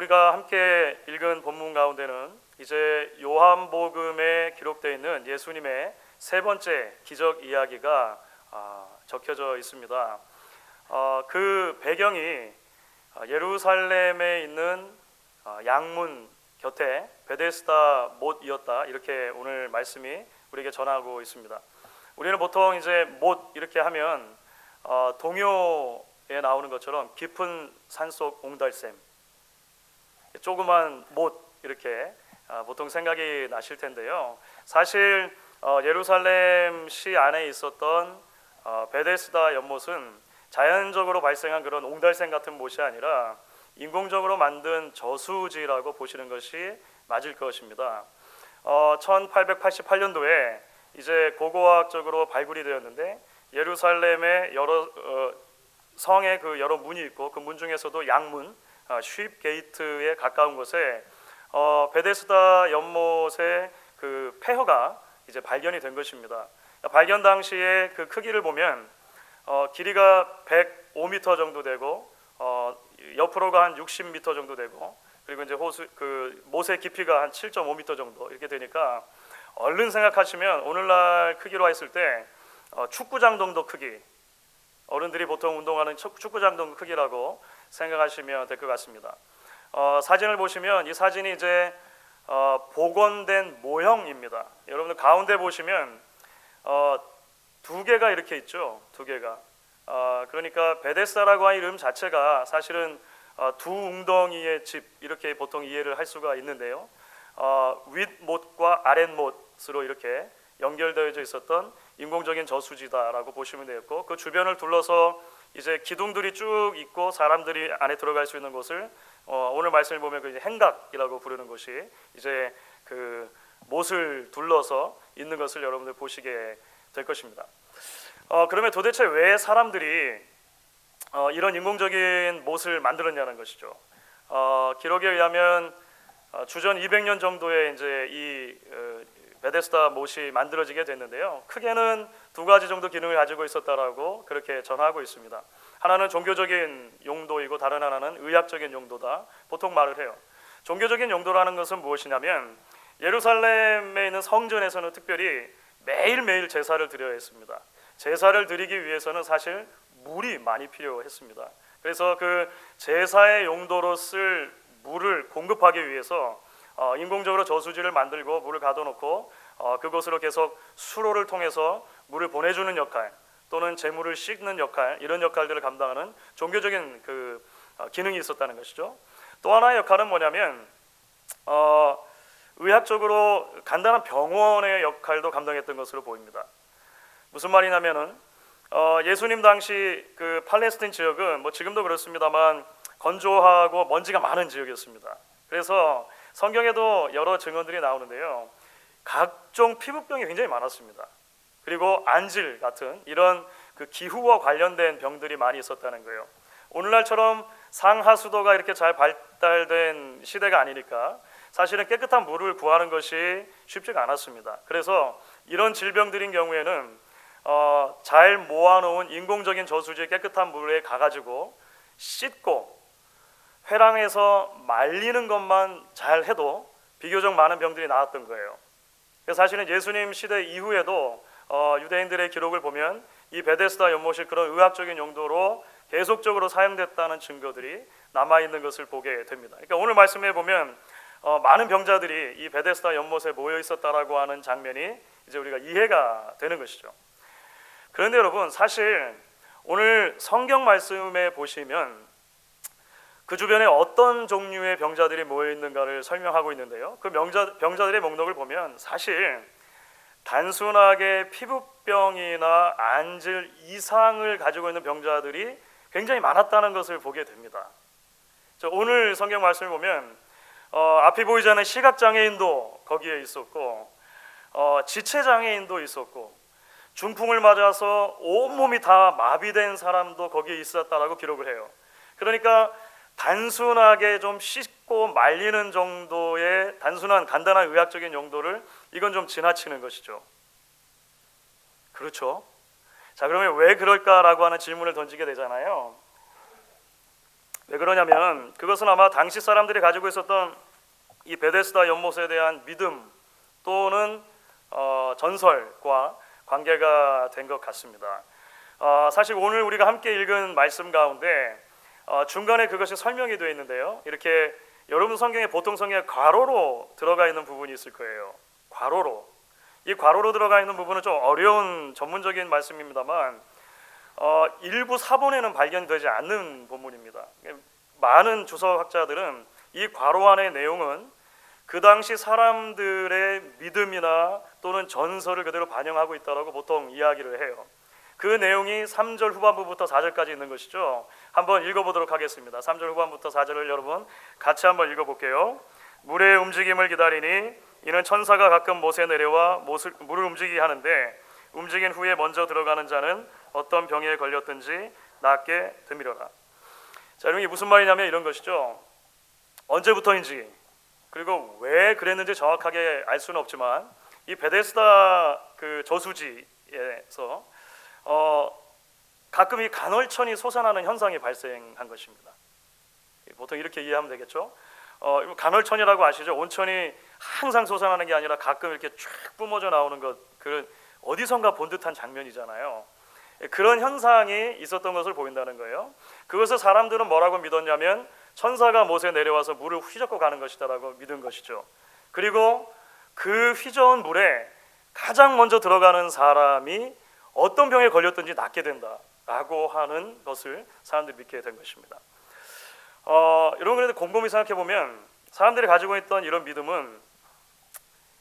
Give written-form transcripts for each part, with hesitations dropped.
우리가 함께 읽은 본문 가운데는 이제 요한복음에 기록되어 있는 예수님의 세 번째 기적 이야기가 적혀져 있습니다. 그 배경이 예루살렘에 있는 양문 곁에 베데스다 못이었다, 이렇게 오늘 말씀이 우리에게 전하고 있습니다. 우리는 보통 이제 못 이렇게 하면 동요에 나오는 것처럼 깊은 산속 옹달샘, 조그만 못 이렇게 보통 생각이 나실 텐데요. 사실 예루살렘 시 안에 있었던 베데스다 연못은 자연적으로 발생한 그런 옹달샘 같은 못이 아니라 인공적으로 만든 저수지라고 보시는 것이 맞을 것입니다. 1888년도에 이제 고고학적으로 발굴이 되었는데, 예루살렘의 여러 성에 그 여러 문이 있고, 그 문 중에서도 양문 쉽 게이트에 가까운 곳에 베데스다 연못의 그 폐허가 이제 발견이 된 것입니다. 발견 당시에 그 크기를 보면 길이가 105m 정도 되고 옆으로가 한 60m 정도 되고, 그리고 이제 그 못의 깊이가 한 7.5m 정도 이렇게 되니까 얼른 생각하시면 오늘날 크기로 했을 때 축구장 정도 크기, 어른들이 보통 운동하는 축구장 정도 크기라고 생각하시면 될 것 같습니다. 사진을 보시면 이 사진이 이제 복원된 모형입니다. 여러분들 가운데 보시면 두 개가 이렇게 있죠. 두 개가. 그러니까 베데스다라고 하는 이름 자체가 사실은 두 웅덩이의 집, 이렇게 보통 이해를 할 수가 있는데요. 윗못과 아랫못으로 이렇게 연결되어져 있었던 인공적인 저수지다라고 보시면 되겠고, 그 주변을 둘러서 이제 기둥들이 쭉 있고 사람들이 안에 들어갈 수 있는 곳을 오늘 말씀을 보면 그 행각이라고 부르는 곳이 이제 그 못을 둘러서 있는 것을 여러분들 보시게 될 것입니다. 그러면 도대체 왜 사람들이 이런 인공적인 못을 만들었냐는 것이죠. 기록에 의하면 주전 200년 정도에 이제 이 베데스다 못이 만들어지게 됐는데요. 크게는 두 가지 정도 기능을 가지고 있었다라고 그렇게 전하고 있습니다. 하나는 종교적인 용도이고 다른 하나는 의학적인 용도다, 보통 말을 해요. 종교적인 용도라는 것은 무엇이냐면, 예루살렘에 있는 성전에서는 특별히 매일매일 제사를 드려야 했습니다. 제사를 드리기 위해서는 사실 물이 많이 필요했습니다. 그래서 그 제사의 용도로 쓸 물을 공급하기 위해서 인공적으로 저수지를 만들고 물을 가둬놓고 그곳으로 계속 수로를 통해서 물을 보내주는 역할, 또는 재물을 씻는 역할, 이런 역할들을 감당하는 종교적인 그 기능이 있었다는 것이죠. 또 하나의 역할은 뭐냐면 의학적으로 간단한 병원의 역할도 감당했던 것으로 보입니다. 무슨 말이냐면은 예수님 당시 그 팔레스타인 지역은 뭐 지금도 그렇습니다만 건조하고 먼지가 많은 지역이었습니다. 그래서 성경에도 여러 증언들이 나오는데요, 각종 피부병이 굉장히 많았습니다. 그리고 안질 같은 이런 그 기후와 관련된 병들이 많이 있었다는 거예요. 오늘날처럼 상하수도가 이렇게 잘 발달된 시대가 아니니까 사실은 깨끗한 물을 구하는 것이 쉽지가 않았습니다. 그래서 이런 질병들인 경우에는 잘 모아놓은 인공적인 저수지의 깨끗한 물에 가가지고 씻고 회랑에서 말리는 것만 잘 해도 비교적 많은 병들이 나았던 거예요. 그래서 사실은 예수님 시대 이후에도 유대인들의 기록을 보면 이 베데스다 연못이 그런 의학적인 용도로 계속적으로 사용됐다는 증거들이 남아있는 것을 보게 됩니다. 그러니까 오늘 말씀에 보면 많은 병자들이 이 베데스다 연못에 모여 있었다라고 하는 장면이 이제 우리가 이해가 되는 것이죠. 그런데 여러분, 사실 오늘 성경 말씀에 보시면 그 주변에 어떤 종류의 병자들이 모여 있는가를 설명하고 있는데요, 그 병자들의 목록을 보면 사실 단순하게 피부병이나 안질 이상을 가지고 있는 병자들이 굉장히 많았다는 것을 보게 됩니다. 오늘 성경 말씀을 보면 앞이 보이지 않는 시각장애인도 거기에 있었고, 지체장애인도 있었고, 중풍을 맞아서 온몸이 다 마비된 사람도 거기에 있었다라고 기록을 해요. 그러니까 단순하게 좀 씻고 말리는 정도의 단순한 간단한 의학적인 용도를 이건 좀 지나치는 것이죠. 그렇죠? 자, 그러면 왜 그럴까라고 하는 질문을 던지게 되잖아요. 왜 그러냐면 그것은 아마 당시 사람들이 가지고 있었던 이 베데스다 연못에 대한 믿음 또는 전설과 관계가 된 것 같습니다. 사실 오늘 우리가 함께 읽은 말씀 가운데 중간에 그것이 설명이 되어 있는데요. 이렇게 여러분 성경에 보통 성경에 괄호로 들어가 있는 부분이 있을 거예요. 괄호로. 이 괄호로 들어가 있는 부분은 좀 어려운 전문적인 말씀입니다만 일부 사본에는 발견되지 않는 본문입니다. 많은 주석학자들은 이 괄호 안의 내용은 그 당시 사람들의 믿음이나 또는 전설을 그대로 반영하고 있다고 보통 이야기를 해요. 그 내용이 3절 후반부부터 4절까지 있는 것이죠. 한번 읽어보도록 하겠습니다. 3절 후반부터 4절을 여러분 같이 한번 읽어볼게요. 물의 움직임을 기다리니 이는 천사가 가끔 못에 내려와 물을 움직이게 하는데 움직인 후에 먼저 들어가는 자는 어떤 병에 걸렸든지 낫게 되밀어라. 자, 이게 무슨 말이냐면 이런 것이죠. 언제부터인지 그리고 왜 그랬는지 정확하게 알 수는 없지만 이 베데스다 그 저수지에서 가끔 이 간헐천이 솟아나는 현상이 발생한 것입니다. 보통 이렇게 이해하면 되겠죠. 간헐천이라고 아시죠? 온천이 항상 솟아나는 게 아니라 가끔 이렇게 쫙 뿜어져 나오는 것, 그런 어디선가 본 듯한 장면이잖아요. 그런 현상이 있었던 것을 보인다는 거예요. 그것을 사람들은 뭐라고 믿었냐면 천사가 못에 내려와서 물을 휘젓고 가는 것이다라고 믿은 것이죠. 그리고 그 휘저은 물에 가장 먼저 들어가는 사람이 어떤 병에 걸렸든지 낫게 된다라고 하는 것을 사람들이 믿게 된 것입니다. 여러분, 그런데 곰곰이 생각해 보면 사람들이 가지고 있던 이런 믿음은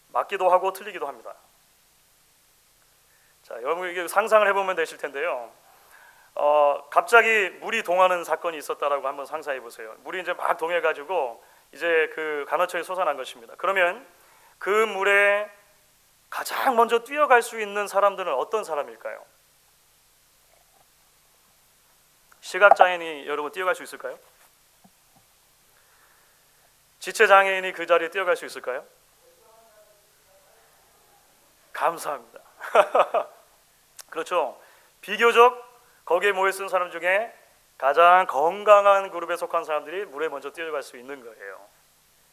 맞기도 하고 틀리기도 합니다. 자, 여러분 이게 상상을 해보면 되실 텐데요. 갑자기 물이 동하는 사건이 있었다라고 한번 상상해 보세요. 물이 이제 막 동해가지고 이제 그 간헐천이 솟아난 것입니다. 그러면 그 물에 가장 먼저 뛰어갈 수 있는 사람들은 어떤 사람일까요? 시각장애인이 여러분 뛰어갈 수 있을까요? 지체장애인이 그 자리에 뛰어갈 수 있을까요? 감사합니다. 그렇죠. 비교적 거기에 모여있는 사람 중에 가장 건강한 그룹에 속한 사람들이 물에 먼저 뛰어갈 수 있는 거예요.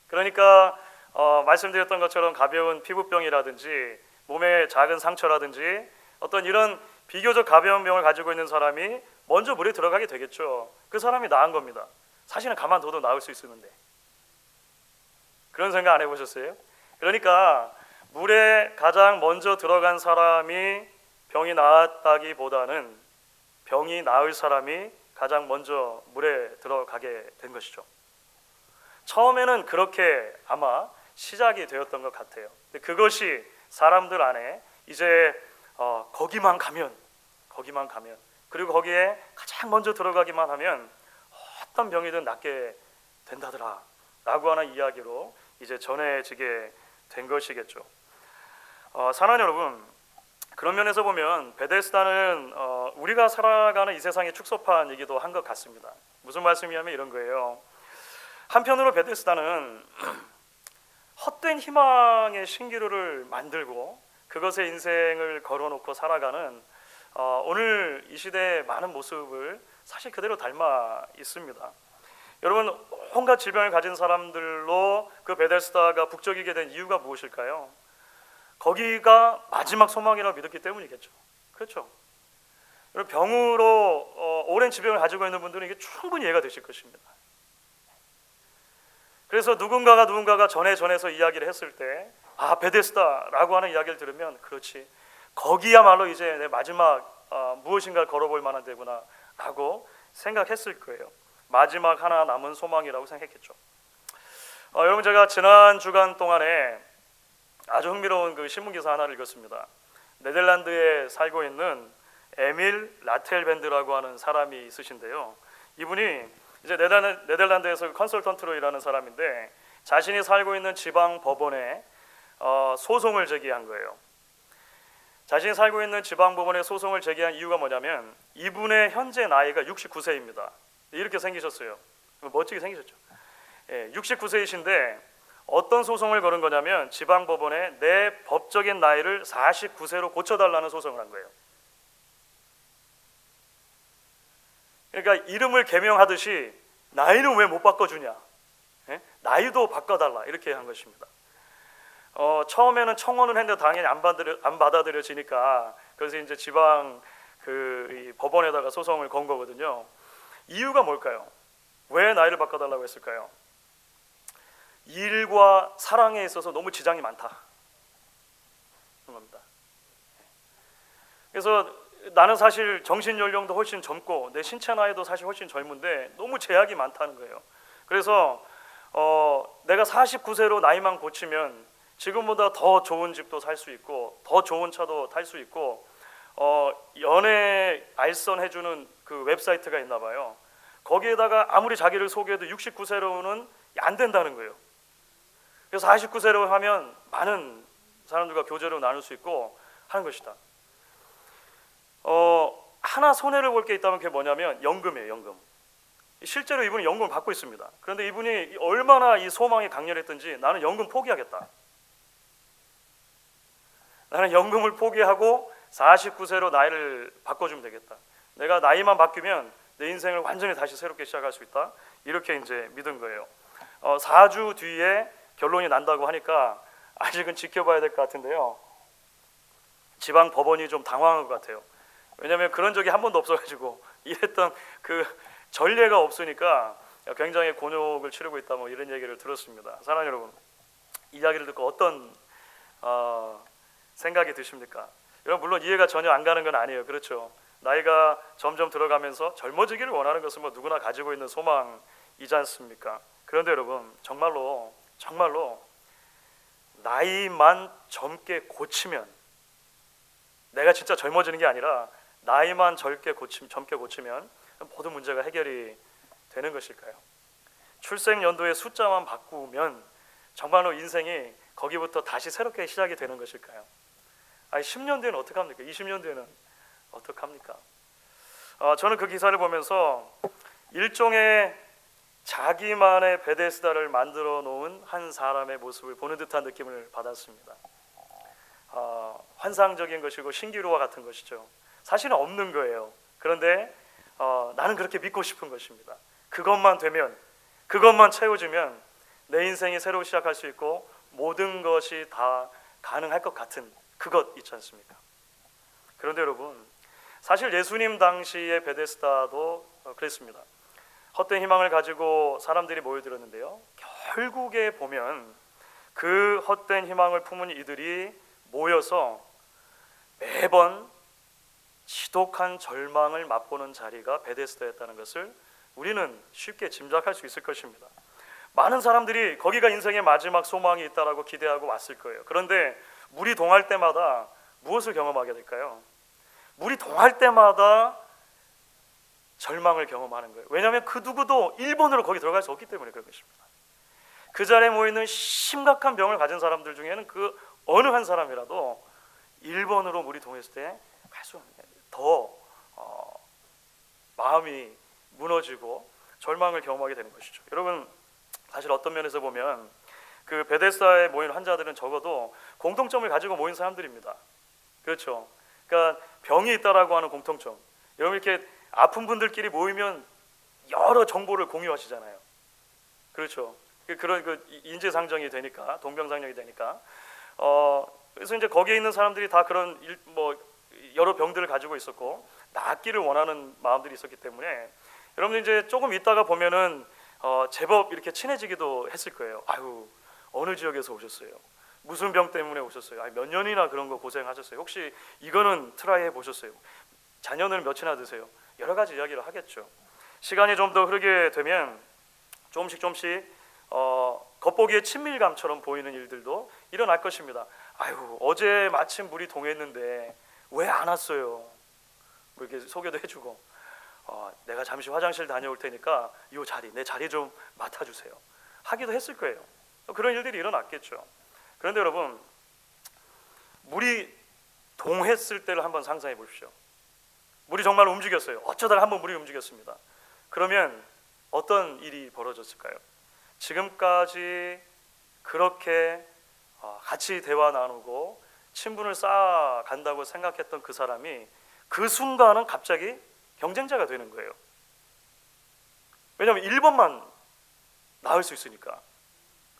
그러니까 말씀드렸던 것처럼 가벼운 피부병이라든지 몸에 작은 상처라든지 어떤 이런 비교적 가벼운 병을 가지고 있는 사람이 먼저 물에 들어가게 되겠죠. 그 사람이 나은 겁니다. 사실은 가만둬도 나을 수 있었는데. 그런 생각 안 해보셨어요? 그러니까 물에 가장 먼저 들어간 사람이 병이 나았다기보다는 병이 나을 사람이 가장 먼저 물에 들어가게 된 것이죠. 처음에는 그렇게 아마 시작이 되었던 것 같아요. 근데 그것이 사람들 안에 이제 거기만 가면 그리고 거기에 가장 먼저 들어가기만 하면 어떤 병이든 낫게 된다더라 라고 하는 이야기로 이제 전해지게 된 것이겠죠. 사랑하는 여러분, 그런 면에서 보면 베데스다는 우리가 살아가는 이 세상의 축소판이기도 한 것 같습니다. 무슨 말씀이냐면 이런 거예요. 한편으로 베데스다는 헛된 희망의 신기루를 만들고 그것에 인생을 걸어놓고 살아가는 오늘 이 시대의 많은 모습을 사실 그대로 닮아 있습니다. 여러분, 온갖 질병을 가진 사람들로 그 베데스다가 북적이게 된 이유가 무엇일까요? 거기가 마지막 소망이라고 믿었기 때문이겠죠. 그렇죠? 병으로 오랜 질병을 가지고 있는 분들은 이게 충분히 이해가 되실 것입니다. 그래서 누군가가 전해서 이야기를 했을 때 베데스다라고 하는 이야기를 들으면 그렇지, 거기야말로 이제 내 마지막 무엇인가를 걸어볼 만한 데구나 라고 생각했을 거예요. 마지막 하나 남은 소망이라고 생각했겠죠. 여러분, 제가 지난 주간 동안에 아주 흥미로운 그 신문기사 하나를 읽었습니다. 네덜란드에 살고 있는 에밀 라텔밴드라고 하는 사람이 있으신데요. 이분이 이제 네덜란드에서 컨설턴트로 일하는 사람인데 자신이 살고 있는 지방 법원에 소송을 제기한 거예요. 자신이 살고 있는 지방 법원에 소송을 제기한 이유가 뭐냐면 이분의 현재 나이가 69세입니다. 이렇게 생기셨어요. 멋지게 생기셨죠. 69세이신데 어떤 소송을 걸은 거냐면 지방 법원에 내 법적인 나이를 49세로 고쳐달라는 소송을 한 거예요. 그러니까 이름을 개명하듯이 나이는 왜 못 바꿔주냐? 예? 나이도 바꿔달라 이렇게 한 것입니다. 처음에는 청원을 했는데 당연히 안 받아들여지니까 그래서 이제 지방 이 법원에다가 소송을 건 거거든요. 이유가 뭘까요? 왜 나이를 바꿔달라고 했을까요? 일과 사랑에 있어서 너무 지장이 많다 그런 겁니다. 그래서 나는 사실 정신 연령도 훨씬 젊고 내 신체 나이도 사실 훨씬 젊은데 너무 제약이 많다는 거예요. 그래서 내가 49세로 나이만 고치면 지금보다 더 좋은 집도 살 수 있고 더 좋은 차도 탈 수 있고 연애 알선 해주는 그 웹사이트가 있나 봐요. 거기에다가 아무리 자기를 소개해도 69세로는 안 된다는 거예요. 그래서 49세로 하면 많은 사람들과 교제로 나눌 수 있고 하는 것이다. 하나 손해를 볼 게 있다면 그게 뭐냐면 연금이에요. 연금. 실제로 이분이 연금을 받고 있습니다. 그런데 이분이 얼마나 이 소망이 강렬했던지 나는 연금 포기하겠다. 나는 연금을 포기하고 49세로 나이를 바꿔주면 되겠다. 내가 나이만 바뀌면 내 인생을 완전히 다시 새롭게 시작할 수 있다. 이렇게 이제 믿은 거예요. 4주 뒤에 결론이 난다고 하니까 아직은 지켜봐야 될 것 같은데요. 지방 법원이 좀 당황한 것 같아요. 왜냐하면 그런 적이 한 번도 없어가지고 이랬던 그 전례가 없으니까 굉장히 곤욕을 치르고 있다 뭐 이런 얘기를 들었습니다. 사랑하는 여러분, 이야기를 듣고 어떤 생각이 드십니까? 여러분 물론 이해가 전혀 안 가는 건 아니에요. 그렇죠? 나이가 점점 들어가면서 젊어지기를 원하는 것은 뭐 누구나 가지고 있는 소망이지 않습니까? 그런데 여러분 정말로 나이만 젊게 고치면 내가 진짜 젊어지는 게 아니라 나이만 젊게 고치면 모든 문제가 해결이 되는 것일까요? 출생 연도의 숫자만 바꾸면 정말로 인생이 거기부터 다시 새롭게 시작이 되는 것일까요? 10년 뒤에는 어떡합니까? 20년 뒤에는 어떡합니까? 저는 그 기사를 보면서 일종의 자기만의 베데스다를 만들어 놓은 한 사람의 모습을 보는 듯한 느낌을 받았습니다. 환상적인 것이고 신기루와 같은 것이죠. 사실은 없는 거예요. 그런데 나는 그렇게 믿고 싶은 것입니다. 그것만 되면, 그것만 채워지면 내 인생이 새로 시작할 수 있고 모든 것이 다 가능할 것 같은 그것 있지 않습니까? 그런데 여러분 사실 예수님 당시의 베데스다도 그랬습니다. 헛된 희망을 가지고 사람들이 모여들었는데요. 결국에 보면 그 헛된 희망을 품은 이들이 모여서 매번 지독한 절망을 맛보는 자리가 베데스다였다는 것을 우리는 쉽게 짐작할 수 있을 것입니다. 많은 사람들이 거기가 인생의 마지막 소망이 있다라고 기대하고 왔을 거예요. 그런데 물이 동할 때마다 무엇을 경험하게 될까요? 물이 동할 때마다 절망을 경험하는 거예요. 왜냐하면 그 누구도 1번으로 거기 들어갈 수 없기 때문에 그런 것입니다. 그 자리에 모이는 심각한 병을 가진 사람들 중에는 그 어느 한 사람이라도 1번으로 물이 동했을 때 더 마음이 무너지고 절망을 경험하게 되는 것이죠. 여러분 사실 어떤 면에서 보면 그 베데스다에 모인 환자들은 적어도 공통점을 가지고 모인 사람들입니다. 그렇죠? 그러니까 병이 있다라고 하는 공통점. 여러분 이렇게 아픈 분들끼리 모이면 여러 정보를 공유하시잖아요. 그렇죠? 그런 그 인지상정이 되니까 동병상련이 되니까. 그래서 이제 거기에 있는 사람들이 다 그런 여러 병들을 가지고 있었고 낫기를 원하는 마음들이 있었기 때문에 여러분들 이제 조금 있다가 보면은 제법 이렇게 친해지기도 했을 거예요. 아유 어느 지역에서 오셨어요? 무슨 병 때문에 오셨어요? 몇 년이나 그런 거 고생하셨어요? 혹시 이거는 트라이 해보셨어요? 자녀는 몇이나 드세요? 여러 가지 이야기를 하겠죠. 시간이 좀 더 흐르게 되면 조금씩 겉보기에 친밀감처럼 보이는 일들도 일어날 것입니다. 아유 어제 마침 물이 동했는데 왜 안 왔어요? 뭐 이렇게 소개도 해주고 내가 잠시 화장실 다녀올 테니까 내 자리 좀 맡아주세요 하기도 했을 거예요. 그런 일들이 일어났겠죠. 그런데 여러분 물이 동했을 때를 한번 상상해 보십시오. 물이 정말 움직였어요. 어쩌다가 한번 물이 움직였습니다. 그러면 어떤 일이 벌어졌을까요? 지금까지 그렇게 같이 대화 나누고 친분을 쌓아간다고 생각했던 그 사람이 그 순간은 갑자기 경쟁자가 되는 거예요. 왜냐하면 1번만 나을 수 있으니까.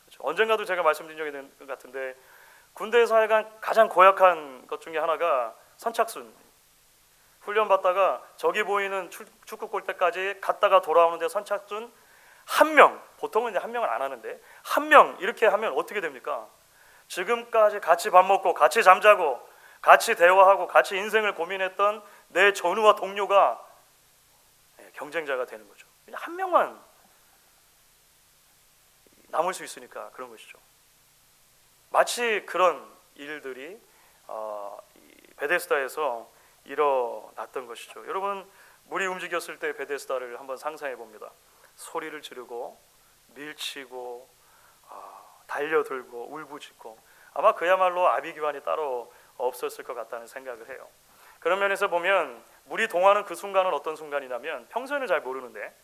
그렇죠? 언젠가도 제가 말씀드린 적이 있는 것 같은데 군대에서 하여간 가장 고약한 것 중에 하나가 선착순. 훈련 받다가 저기 보이는 축구 골대까지 갔다가 돌아오는데 선착순 한 명, 보통은 이제 한 명은 안 하는데 한 명 이렇게 하면 어떻게 됩니까? 지금까지 같이 밥 먹고 같이 잠자고 같이 대화하고 같이 인생을 고민했던 내 전우와 동료가 경쟁자가 되는 거죠. 그냥 한 명만 남을 수 있으니까 그런 것이죠. 마치 그런 일들이 베데스다에서 일어났던 것이죠. 여러분, 물이 움직였을 때 베데스다를 한번 상상해 봅니다. 소리를 지르고 밀치고 달려들고 울부짖고 아마 그야말로 아비규환이 따로 없었을 것 같다는 생각을 해요. 그런 면에서 보면 물이 동하는 그 순간은 어떤 순간이냐면 평소에는 잘 모르는데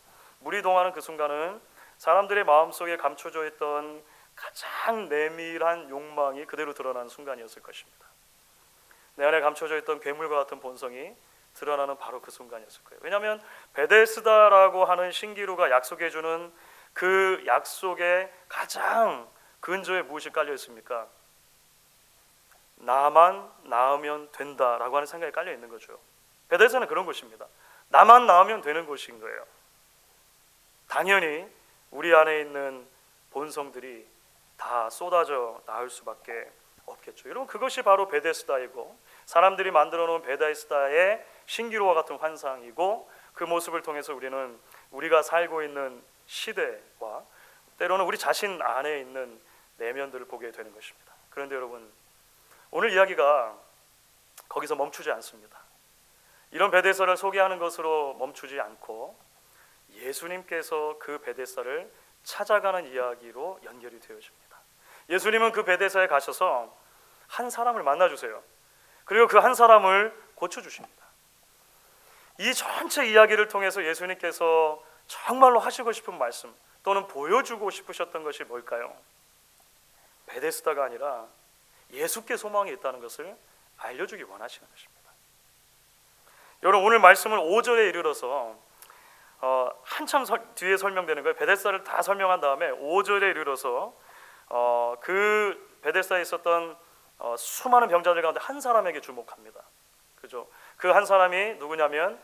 물이 동하는 그 순간은 사람들의 마음속에 감춰져 있던 가장 내밀한 욕망이 그대로 드러나는 순간이었을 것입니다. 내 안에 감춰져 있던 괴물과 같은 본성이 드러나는 바로 그 순간이었을 거예요. 왜냐하면 베데스다라고 하는 신기루가 약속해주는 그 약속에 가장 근저에 무엇이 깔려 있습니까? 나만 낳으면 된다라고 하는 생각이 깔려 있는 거죠. 베데스다는 그런 곳입니다. 나만 낳으면 되는 곳인 거예요. 당연히 우리 안에 있는 본성들이 다 쏟아져 나올 수밖에 없겠죠. 여러분, 그것이 바로 베데스다이고 사람들이 만들어 놓은 베데스다의 신기루와 같은 환상이고 그 모습을 통해서 우리는 우리가 살고 있는 시대와 때로는 우리 자신 안에 있는 내면들을 보게 되는 것입니다. 그런데 여러분, 오늘 이야기가 거기서 멈추지 않습니다. 이런 베데스다를 소개하는 것으로 멈추지 않고 예수님께서 그 베데스다를 찾아가는 이야기로 연결이 되어집니다. 예수님은 그 베데스다에 가셔서 한 사람을 만나주세요. 그리고 그 한 사람을 고쳐주십니다. 이 전체 이야기를 통해서 예수님께서 정말로 하시고 싶은 말씀 또는 보여주고 싶으셨던 것이 뭘까요? 베데스다가 아니라 예수께 소망이 있다는 것을 알려주기 원하시는 것입니다. 여러분, 오늘 말씀을 5절에 이르러서 한참 뒤에 설명되는 거예요. 베데스다를 다 설명한 다음에 5절에 이르러서 그 베데스다에 있었던 수많은 병자들 가운데 한 사람에게 주목합니다. 그죠? 그 한 사람이 누구냐면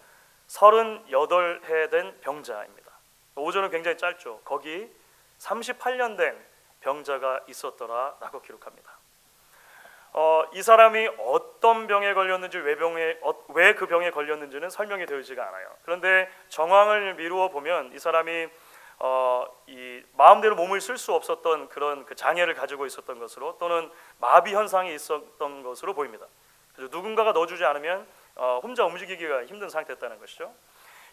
38해 된 병자입니다. 5절은 굉장히 짧죠. 거기 38년 된 병자가 있었더라라고 기록합니다. 이 사람이 어떤 병에 걸렸는지 왜 그 병에 걸렸는지는 설명이 되지가 않아요. 그런데 정황을 미루어 보면 이 사람이 이 마음대로 몸을 쓸 수 없었던 그런 그 장애를 가지고 있었던 것으로 또는 마비 현상이 있었던 것으로 보입니다. 그래서 누군가가 넣어주지 않으면 혼자 움직이기가 힘든 상태였다는 것이죠.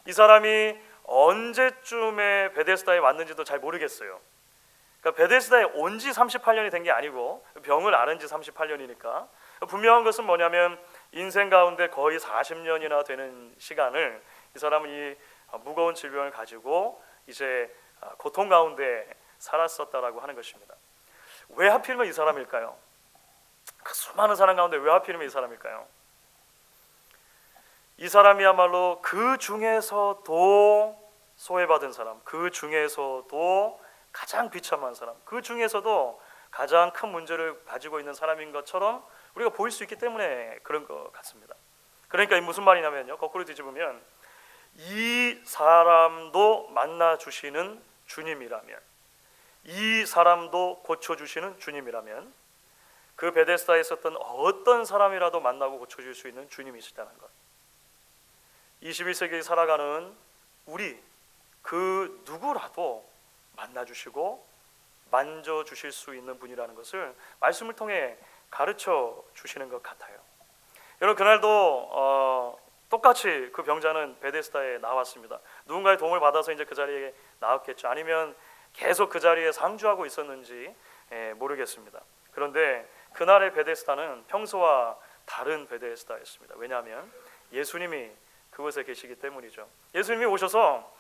이 사람이 언제쯤에 베데스다에 왔는지도 잘 모르겠어요. 그러니까 베데스다에 온 지 38년이 된 게 아니고 병을 앓은 지 38년이니까 분명한 것은 뭐냐면 인생 가운데 거의 40년이나 되는 시간을 이 사람은 이 무거운 질병을 가지고 이제 고통 가운데 살았었다라고 하는 것입니다. 왜 하필이면 이 사람일까요? 그 수많은 사람 가운데 왜 하필이면 이 사람일까요? 이 사람이야말로 그 중에서도 소외받은 사람, 그 중에서도 가장 비참한 사람, 그 중에서도 가장 큰 문제를 가지고 있는 사람인 것처럼 우리가 보일 수 있기 때문에 그런 것 같습니다. 그러니까 무슨 말이냐면요, 거꾸로 뒤집으면 이 사람도 만나주시는 주님이라면, 이 사람도 고쳐주시는 주님이라면 그 베데스다에 있었던 어떤 사람이라도 만나고 고쳐줄 수 있는 주님이시다는 것. 21세기에 살아가는 우리 그 누구라도 만나주시고 만져주실 수 있는 분이라는 것을 말씀을 통해 가르쳐 주시는 것 같아요. 여러분, 그날도 똑같이 그 병자는 베데스다에 나왔습니다. 누군가의 도움을 받아서 이제 그 자리에 나왔겠죠. 아니면 계속 그 자리에 상주하고 있었는지 모르겠습니다. 그런데 그날의 베데스다는 평소와 다른 베데스다였습니다. 왜냐하면 예수님이 그곳에 계시기 때문이죠. 예수님이 오셔서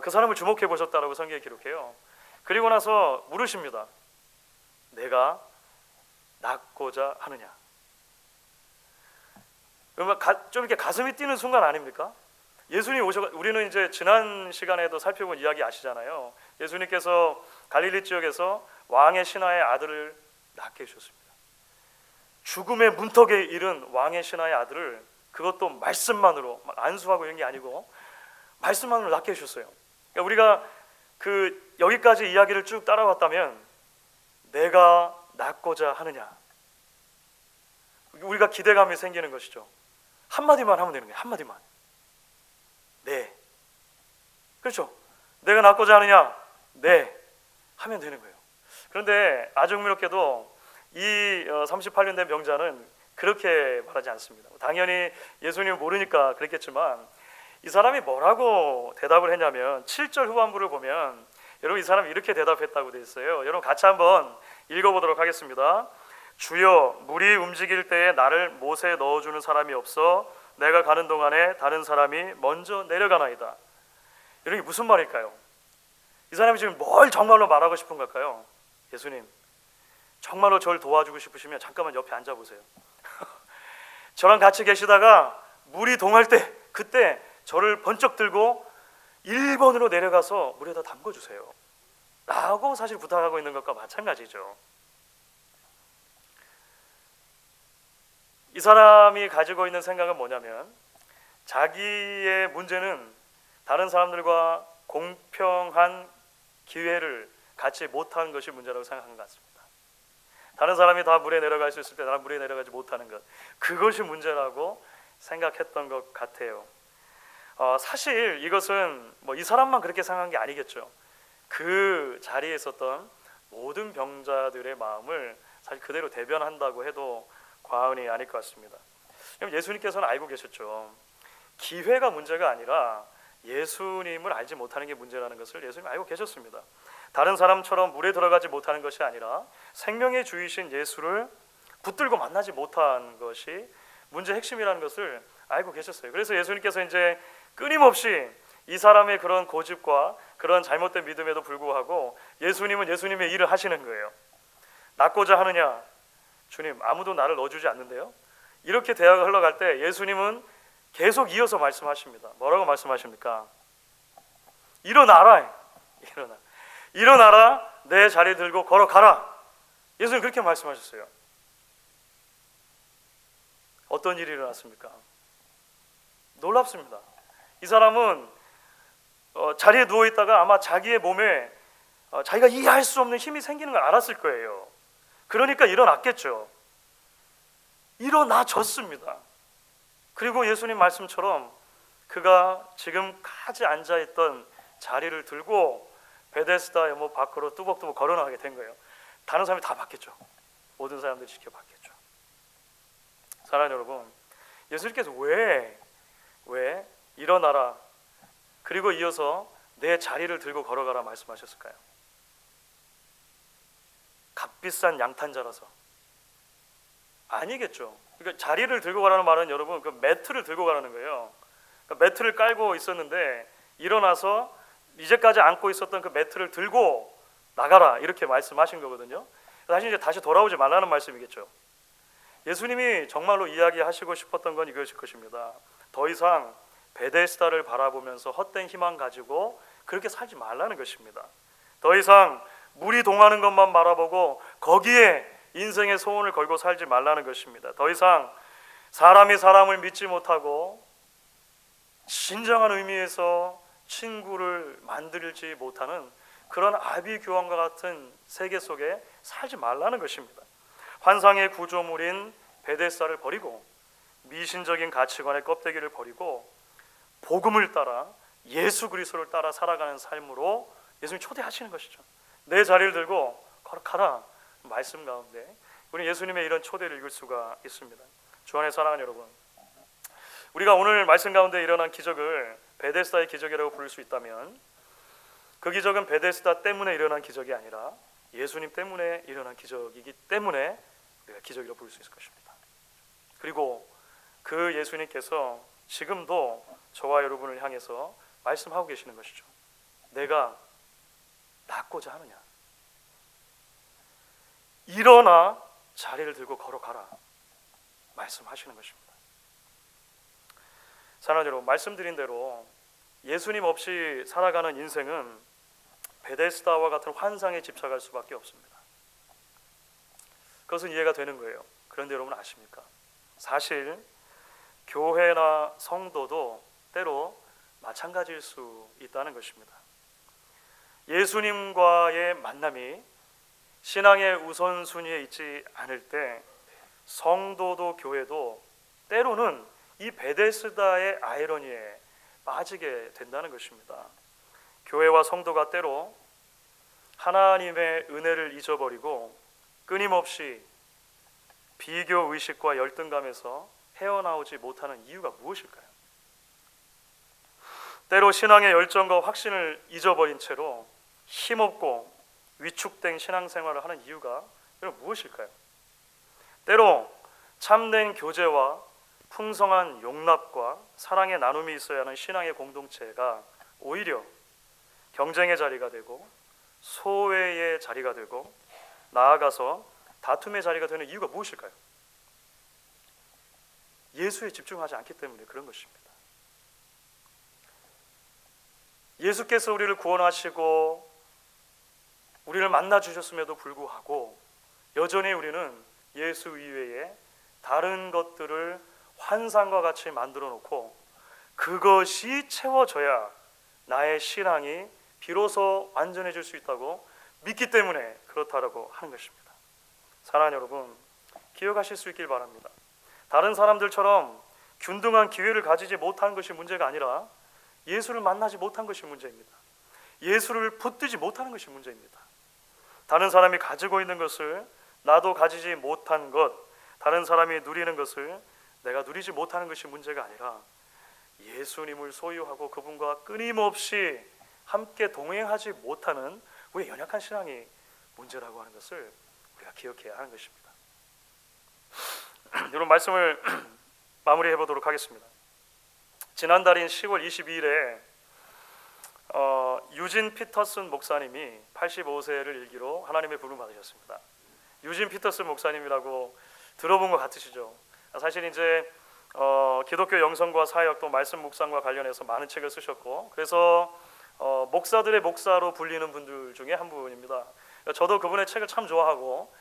그 사람을 주목해 보셨다라고 성경에 기록해요. 그리고 나서 물으십니다. 내가 낫고자 하느냐? 그러면 좀 이렇게 가슴이 뛰는 순간 아닙니까? 예수님 우리는 이제 지난 시간에도 살펴본 이야기 아시잖아요. 예수님께서 갈릴리 지역에서 왕의 신하의 아들을 낳게 해주셨습니다. 죽음의 문턱에 이른 왕의 신하의 아들을, 그것도 말씀만으로, 막 안수하고 이런 게 아니고 말씀만으로 낳게 해주셨어요. 그러니까 우리가 여기까지 이야기를 쭉 따라왔다면 내가 낳고자 하느냐, 우리가 기대감이 생기는 것이죠. 한마디만 하면 되는 거예요. 한마디만. 네. 그렇죠. 내가 낳고자 하느냐? 네. 하면 되는 거예요. 그런데 아주 흥미롭게도 이 38년 된 병자는 그렇게 말하지 않습니다. 당연히 예수님을 모르니까 그랬겠지만 이 사람이 뭐라고 대답을 했냐면 7절 후반부를 보면 여러분 이 사람이 이렇게 대답했다고 되어 있어요. 여러분 같이 한번 읽어보도록 하겠습니다. 주여, 물이 움직일 때에 나를 못에 넣어주는 사람이 없어 내가 가는 동안에 다른 사람이 먼저 내려가나이다. 이런 게 무슨 말일까요? 이 사람이 지금 뭘 정말로 말하고 싶은 걸까요? 예수님, 정말로 저를 도와주고 싶으시면 잠깐만 옆에 앉아보세요. 저랑 같이 계시다가 물이 동할 때, 그때 저를 번쩍 들고 1번으로 내려가서 물에다 담궈주세요 라고 사실 부탁하고 있는 것과 마찬가지죠. 이 사람이 가지고 있는 생각은 뭐냐면 자기의 문제는 다른 사람들과 공평한 기회를 갖지 못한 것이 문제라고 생각하는 것 같습니다. 다른 사람이 다 물에 내려갈 수 있을 때 나는 물에 내려가지 못하는 것, 그것이 문제라고 생각했던 것 같아요. 사실 이것은 이 사람만 그렇게 생각한 게 아니겠죠. 그 자리에 있었던 모든 병자들의 마음을 사실 그대로 대변한다고 해도 과언이 아닐 것 같습니다. 예수님께서는 알고 계셨죠. 기회가 문제가 아니라 예수님을 알지 못하는 게 문제라는 것을 예수님 알고 계셨습니다. 다른 사람처럼 물에 들어가지 못하는 것이 아니라 생명의 주이신 예수를 붙들고 만나지 못한 것이 문제의 핵심이라는 것을 알고 계셨어요. 그래서 예수님께서 이제 끊임없이 이 사람의 그런 고집과 그런 잘못된 믿음에도 불구하고 예수님은 예수님의 일을 하시는 거예요. 낳고자 하느냐? 주님, 아무도 나를 넣어주지 않는데요. 이렇게 대화가 흘러갈 때 예수님은 계속 이어서 말씀하십니다. 뭐라고 말씀하십니까? 일어나라. 일어나라. 내 자리 들고 걸어가라. 예수님 그렇게 말씀하셨어요. 어떤 일이 일어났습니까? 놀랍습니다. 이 사람은 자리에 누워있다가 아마 자기의 몸에 자기가 이해할 수 없는 힘이 생기는 걸 알았을 거예요. 그러니까 일어났겠죠. 일어나졌습니다. 그리고 예수님 말씀처럼 그가 지금까지 앉아있던 자리를 들고 베데스다 연못 밖으로 뚜벅뚜벅 걸어나가게 된 거예요. 다른 사람이 다 봤겠죠. 모든 사람들이 지켜봤겠죠. 사랑하는 여러분, 예수님께서 왜 일어나라 그리고 이어서 내 자리를 들고 걸어가라 말씀하셨을까요? 값비싼 양탄자라서? 아니겠죠. 그러니까 자리를 들고 가라는 말은 여러분 그 매트를 들고 가라는 거예요. 그러니까 매트를 깔고 있었는데 일어나서 이제까지 안고 있었던 그 매트를 들고 나가라 이렇게 말씀하신 거거든요. 사실 이제 다시 돌아오지 말라는 말씀이겠죠. 예수님이 정말로 이야기하시고 싶었던 건 이것일 것입니다. 더 이상 베데스다를 바라보면서 헛된 희망 가지고 그렇게 살지 말라는 것입니다. 더 이상 물이 동하는 것만 바라보고 거기에 인생의 소원을 걸고 살지 말라는 것입니다. 더 이상 사람이 사람을 믿지 못하고 진정한 의미에서 친구를 만들지 못하는 그런 아비규환과 같은 세계 속에 살지 말라는 것입니다. 환상의 구조물인 베데스다를 버리고 미신적인 가치관의 껍데기를 버리고 복음을 따라 예수 그리스도를 따라 살아가는 삶으로 예수님이 초대하시는 것이죠. 내 자리를 들고 걸어가라 말씀 가운데 우리 예수님의 이런 초대를 읽을 수가 있습니다. 주 안에 사랑하는 여러분, 우리가 오늘 말씀 가운데 일어난 기적을 베데스다의 기적이라고 부를 수 있다면 그 기적은 베데스다 때문에 일어난 기적이 아니라 예수님 때문에 일어난 기적이기 때문에 우리가 기적이라고 부를 수 있을 것입니다. 그리고 그 예수님께서 지금도 저와 여러분을 향해서 말씀하고 계시는 것이죠. 내가 낳고자 하느냐? 일어나 자리를 들고 걸어가라 말씀하시는 것입니다. 사랑하는 여러분, 말씀드린 대로 예수님 없이 살아가는 인생은 베데스다와 같은 환상에 집착할 수밖에 없습니다. 그것은 이해가 되는 거예요. 그런데 여러분 아십니까? 사실 교회나 성도도 때로 마찬가지일 수 있다는 것입니다. 예수님과의 만남이 신앙의 우선순위에 있지 않을 때 성도도 교회도 때로는 이 베데스다의 아이러니에 빠지게 된다는 것입니다. 교회와 성도가 때로 하나님의 은혜를 잊어버리고 끊임없이 비교 의식과 열등감에서 헤어나오지 못하는 이유가 무엇일까요? 때로 신앙의 열정과 확신을 잊어버린 채로 힘없고 위축된 신앙생활을 하는 이유가 무엇일까요? 때로 참된 교제와 풍성한 용납과 사랑의 나눔이 있어야 하는 신앙의 공동체가 오히려 경쟁의 자리가 되고 소외의 자리가 되고 나아가서 다툼의 자리가 되는 이유가 무엇일까요? 예수에 집중하지 않기 때문에 그런 것입니다. 예수께서 우리를 구원하시고 우리를 만나 주셨음에도 불구하고 여전히 우리는 예수 이외에 다른 것들을 환상과 같이 만들어 놓고 그것이 채워져야 나의 신앙이 비로소 완전해질 수 있다고 믿기 때문에 그렇다라고 하는 것입니다. 사랑하는 여러분, 기억하실 수 있길 바랍니다. 다른 사람들처럼 균등한 기회를 가지지 못한 것이 문제가 아니라 예수를 만나지 못한 것이 문제입니다. 예수를 붙들지 못하는 것이 문제입니다. 다른 사람이 가지고 있는 것을 나도 가지지 못한 것, 다른 사람이 누리는 것을 내가 누리지 못하는 것이 문제가 아니라 예수님을 소유하고 그분과 끊임없이 함께 동행하지 못하는 우리의 연약한 신앙이 문제라고 하는 것을 우리가 기억해야 하는 것입니다. 여러분, 말씀을 마무리해 보도록 하겠습니다. 지난달인 10월 22일에 유진 피터슨 목사님이 85세를 일기로 하나님의 부름을 받으셨습니다. 유진 피터슨 목사님이라고 들어본 것 같으시죠? 사실 이제 기독교 영성과 사역 또 말씀 묵상과 관련해서 많은 책을 쓰셨고, 그래서 목사들의 목사로 불리는 분들 중에 한 분입니다. 저도 그분의 책을 참 좋아하고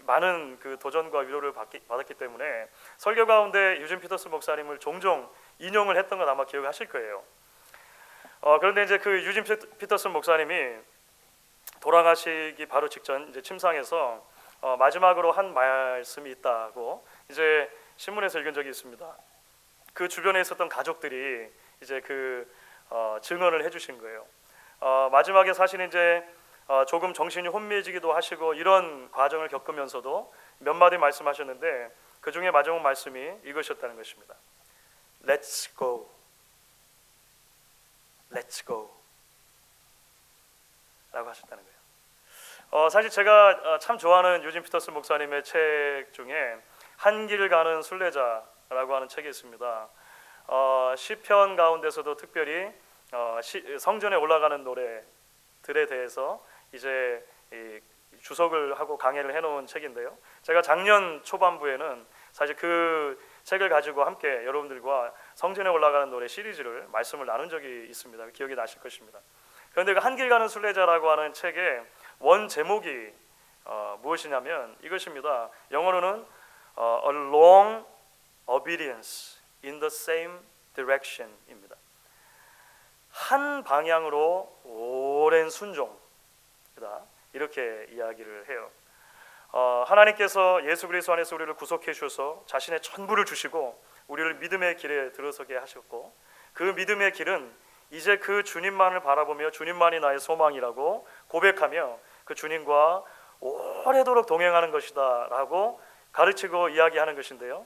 많은 그 도전과 위로를 받았기 때문에 설교 가운데 유진 피터슨 목사님을 종종 인용을 했던 건 아마 기억하실 거예요. 그런데 이제 그 유진 피터슨 목사님이 돌아가시기 바로 직전 이제 침상에서 마지막으로 한 말씀이 있다고 이제 신문에서 읽은 적이 있습니다. 그 주변에 있었던 가족들이 이제 그 증언을 해주신 거예요. 마지막에 사실 이제 조금 정신이 혼미해지기도 하시고 이런 과정을 겪으면서도 몇 마디 말씀하셨는데 그 중에 마지막 말씀이 이것이었다는 것입니다. Let's go, let's go 라고 하셨다는 거예요. 사실 제가 참 좋아하는 유진 피터슨 목사님의 책 중에 한 길 가는 순례자라고 하는 책이 있습니다. 시편 가운데서도 특별히 성전에 올라가는 노래들에 대해서 이제 주석을 하고 강해를 해놓은 책인데요. 제가 작년 초반부에는 사실 그 책을 가지고 함께 여러분들과 성전에 올라가는 노래 시리즈를 말씀을 나눈 적이 있습니다. 기억이 나실 것입니다. 그런데 그 한 길 가는 순례자라고 하는 책의 원 제목이 무엇이냐면 이것입니다. 영어로는 A long obedience in the same direction입니다. 한 방향으로 오랜 순종이다, 이렇게 이야기를 해요. 하나님께서 예수 그리스도 안에서 우리를 구속해 주셔서 자신의 전부를 주시고 우리를 믿음의 길에 들어서게 하셨고, 그 믿음의 길은 이제 그 주님만을 바라보며 주님만이 나의 소망이라고 고백하며 그 주님과 오래도록 동행하는 것이다 라고 가르치고 이야기하는 것인데요.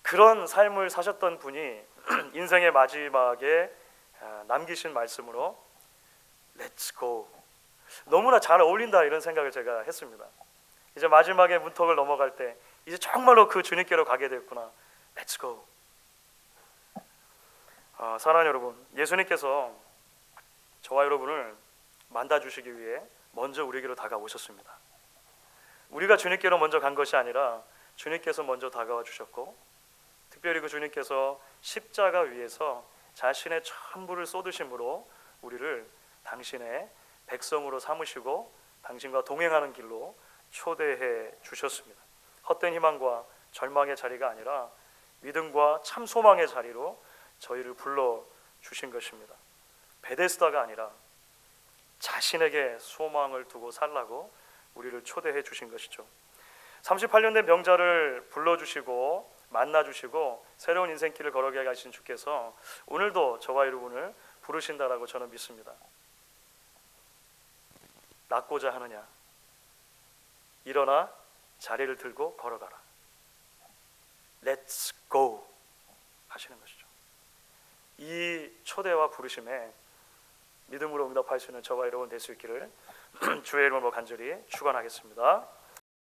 그런 삶을 사셨던 분이 인생의 마지막에 남기신 말씀으로 Let's go, 너무나 잘 어울린다 이런 생각을 제가 했습니다. 이제 마지막에 문턱을 넘어갈 때 이제 정말로 그 주님께로 가게 됐구나. Let's go. 사랑하는 여러분, 예수님께서 저와 여러분을 만나주시기 위해 먼저 우리에게로 다가오셨습니다. 우리가 주님께로 먼저 간 것이 아니라 주님께서 먼저 다가와 주셨고 특별히 그 주님께서 십자가 위에서 자신의 전부를 쏟으심으로 우리를 당신의 백성으로 삼으시고 당신과 동행하는 길로 초대해 주셨습니다. 헛된 희망과 절망의 자리가 아니라 믿음과 참 소망의 자리로 저희를 불러 주신 것입니다. 베데스다가 아니라 자신에게 소망을 두고 살라고 우리를 초대해 주신 것이죠. 38년 된 명자를 불러주시고 만나주시고 새로운 인생길을 걸어가게 하신 주께서 오늘도 저와 여러분을 부르신다라고 저는 믿습니다. 낫고자 하느냐? 일어나 자리를 들고 걸어가라. Let's go 하시는 것이죠. 이 초대와 부르심에 믿음으로 응답할 수 있는 저와 여러분 될 수 있기를 주의 이름으로 간절히 축원하겠습니다.